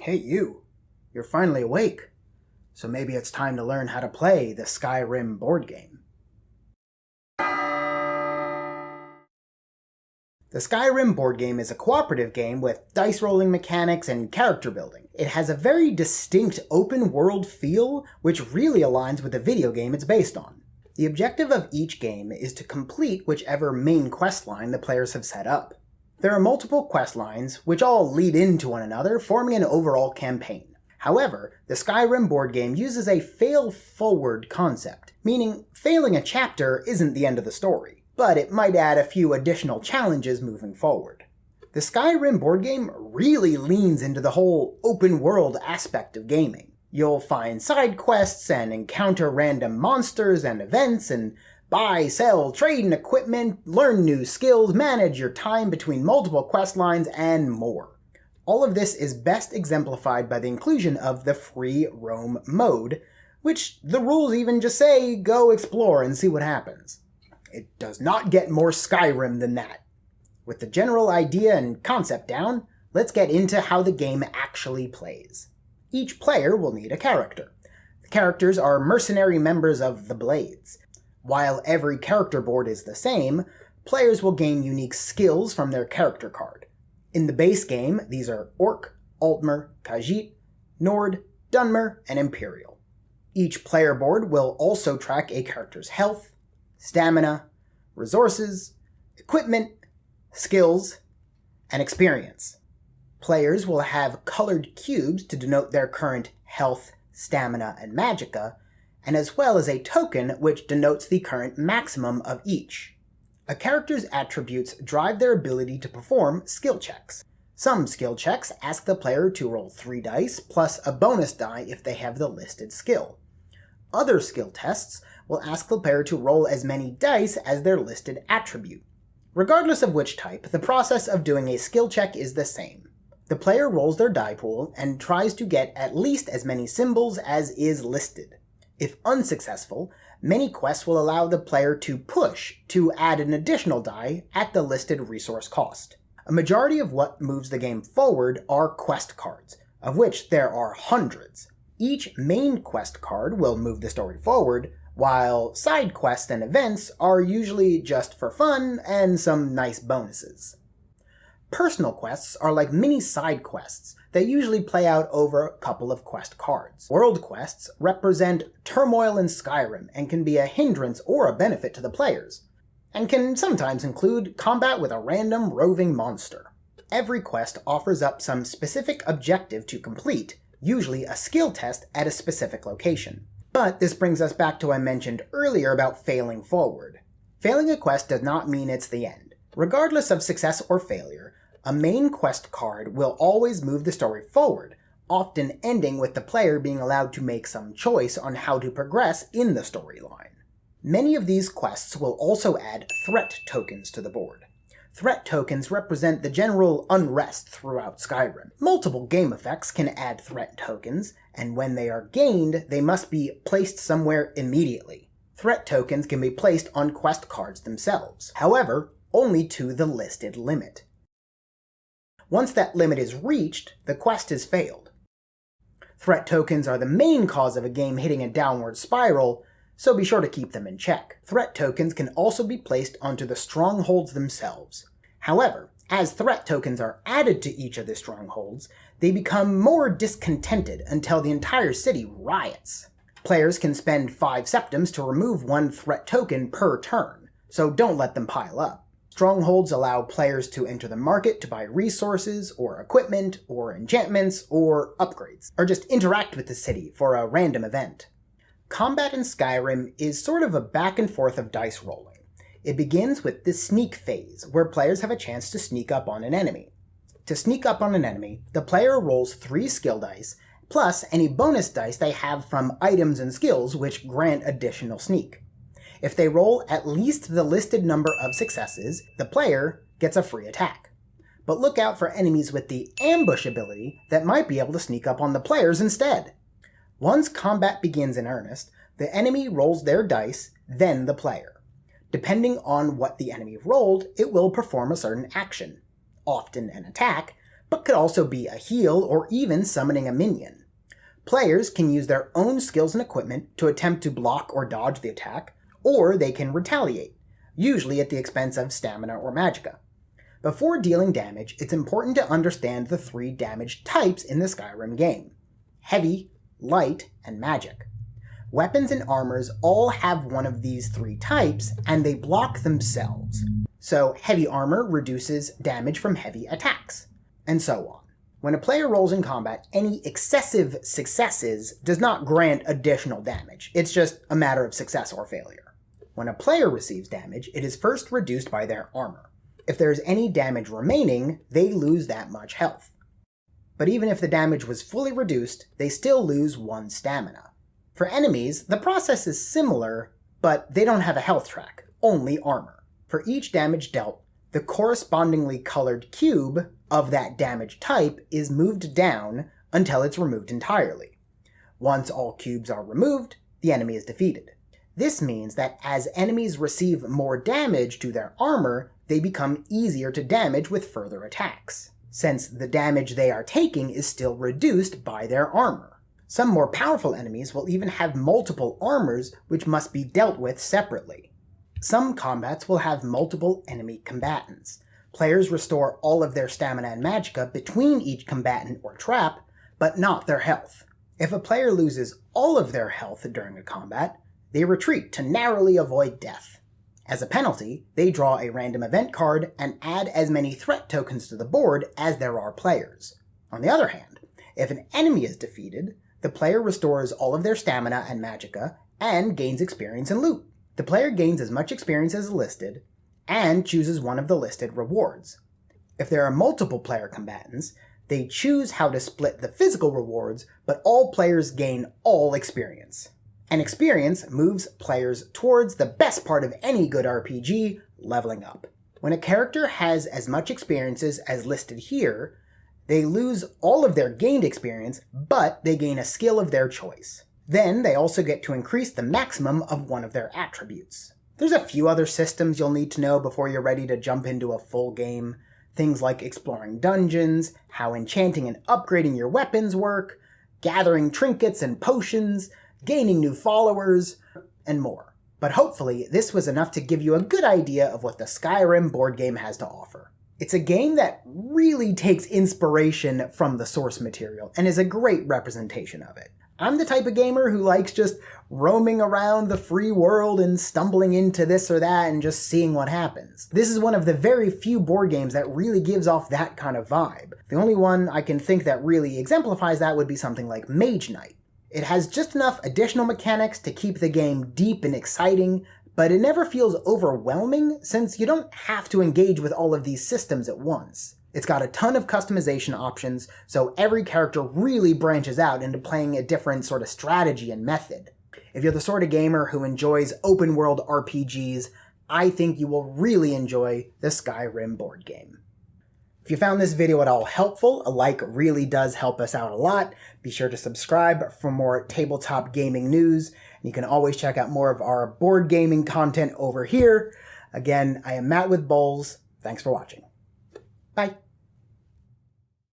Hey you, you're finally awake, so maybe it's time to learn how to play the Skyrim board game. The Skyrim board game is a cooperative game with dice rolling mechanics and character building. It has a very distinct open world feel, which really aligns with the video game it's based on. The objective of each game is to complete whichever main quest line the players have set up. There are multiple quest lines, which all lead into one another, forming an overall campaign. However, the Skyrim board game uses a fail-forward concept, meaning failing a chapter isn't the end of the story, but it might add a few additional challenges moving forward. The Skyrim board game really leans into the whole open-world aspect of gaming. You'll find side quests and encounter random monsters and events and buy, sell, trade in equipment, learn new skills, manage your time between multiple quest lines, and more. All of this is best exemplified by the inclusion of the free roam mode, which the rules even just say, go explore and see what happens. It does not get more Skyrim than that. With the general idea and concept down, let's get into how the game actually plays. Each player will need a character. The characters are mercenary members of the Blades. While every character board is the same, players will gain unique skills from their character card. In the base game, these are Orc, Altmer, Khajiit, Nord, Dunmer, and Imperial. Each player board will also track a character's health, stamina, resources, equipment, skills, and experience. Players will have colored cubes to denote their current health, stamina, and magicka, and as well as a token which denotes the current maximum of each. A character's attributes drive their ability to perform skill checks. Some skill checks ask the player to roll 3 dice plus a bonus die if they have the listed skill. Other skill tests will ask the player to roll as many dice as their listed attribute. Regardless of which type, the process of doing a skill check is the same. The player rolls their die pool and tries to get at least as many symbols as is listed. If unsuccessful, many quests will allow the player to push to add an additional die at the listed resource cost. A majority of what moves the game forward are quest cards, of which there are hundreds. Each main quest card will move the story forward, while side quests and events are usually just for fun and some nice bonuses. Personal quests are like mini side quests that usually play out over a couple of quest cards. World quests represent turmoil in Skyrim and can be a hindrance or a benefit to the players, and can sometimes include combat with a random roving monster. Every quest offers up some specific objective to complete, usually a skill test at a specific location. But this brings us back to what I mentioned earlier about failing forward. Failing a quest does not mean it's the end. Regardless of success or failure, a main quest card will always move the story forward, often ending with the player being allowed to make some choice on how to progress in the storyline. Many of these quests will also add threat tokens to the board. Threat tokens represent the general unrest throughout Skyrim. Multiple game effects can add threat tokens, and when they are gained, they must be placed somewhere immediately. Threat tokens can be placed on quest cards themselves, however, only to the listed limit. Once that limit is reached, the quest has failed. Threat tokens are the main cause of a game hitting a downward spiral, so be sure to keep them in check. Threat tokens can also be placed onto the strongholds themselves. However, as threat tokens are added to each of the strongholds, they become more discontented until the entire city riots. Players can spend 5 septims to remove 1 threat token per turn, so don't let them pile up. Strongholds allow players to enter the market to buy resources, or equipment, or enchantments, or upgrades, or just interact with the city for a random event. Combat in Skyrim is sort of a back and forth of dice rolling. It begins with the sneak phase, where players have a chance to sneak up on an enemy. To sneak up on an enemy, the player rolls 3 skill dice, plus any bonus dice they have from items and skills which grant additional sneak. If they roll at least the listed number of successes, the player gets a free attack. But look out for enemies with the ambush ability that might be able to sneak up on the players instead. Once combat begins in earnest, the enemy rolls their dice, then the player. Depending on what the enemy rolled, it will perform a certain action, often an attack, but could also be a heal or even summoning a minion. Players can use their own skills and equipment to attempt to block or dodge the attack, or they can retaliate, usually at the expense of stamina or magicka. Before dealing damage, it's important to understand the 3 damage types in the Skyrim game: heavy, light, and magic. Weapons and armors all have one of these 3 types, and they block themselves. So heavy armor reduces damage from heavy attacks, and so on. When a player rolls in combat, any excessive successes does not grant additional damage. It's just a matter of success or failure. When a player receives damage, it is first reduced by their armor. If there is any damage remaining, they lose that much health. But even if the damage was fully reduced, they still lose 1 stamina. For enemies, the process is similar, but they don't have a health track, only armor. For each damage dealt, the correspondingly colored cube of that damage type is moved down until it's removed entirely. Once all cubes are removed, the enemy is defeated. This means that as enemies receive more damage to their armor, they become easier to damage with further attacks, since the damage they are taking is still reduced by their armor. Some more powerful enemies will even have multiple armors which must be dealt with separately. Some combats will have multiple enemy combatants. Players restore all of their stamina and magicka between each combatant or trap, but not their health. If a player loses all of their health during a combat, they retreat to narrowly avoid death. As a penalty, they draw a random event card and add as many threat tokens to the board as there are players. On the other hand, if an enemy is defeated, the player restores all of their stamina and magicka and gains experience and loot. The player gains as much experience as listed and chooses one of the listed rewards. If there are multiple player combatants, they choose how to split the physical rewards, but all players gain all experience. And experience moves players towards the best part of any good RPG, leveling up. When a character has as much experiences as listed here, they lose all of their gained experience, but they gain a skill of their choice. Then they also get to increase the maximum of one of their attributes. There's a few other systems you'll need to know before you're ready to jump into a full game. Things like exploring dungeons, how enchanting and upgrading your weapons work, gathering trinkets and potions, gaining new followers, and more. But hopefully, this was enough to give you a good idea of what the Skyrim board game has to offer. It's a game that really takes inspiration from the source material and is a great representation of it. I'm the type of gamer who likes just roaming around the free world and stumbling into this or that and just seeing what happens. This is one of the very few board games that really gives off that kind of vibe. The only one I can think that really exemplifies that would be something like Mage Knight. It has just enough additional mechanics to keep the game deep and exciting, but it never feels overwhelming since you don't have to engage with all of these systems at once. It's got a ton of customization options, so every character really branches out into playing a different sort of strategy and method. If you're the sort of gamer who enjoys open world RPGs, I think you will really enjoy the Skyrim board game. If you found this video at all helpful, a like really does help us out a lot. Be sure to subscribe for more tabletop gaming news. You can always check out more of our board gaming content over here. Again, I am Matt with Bowls. Thanks for watching. Bye.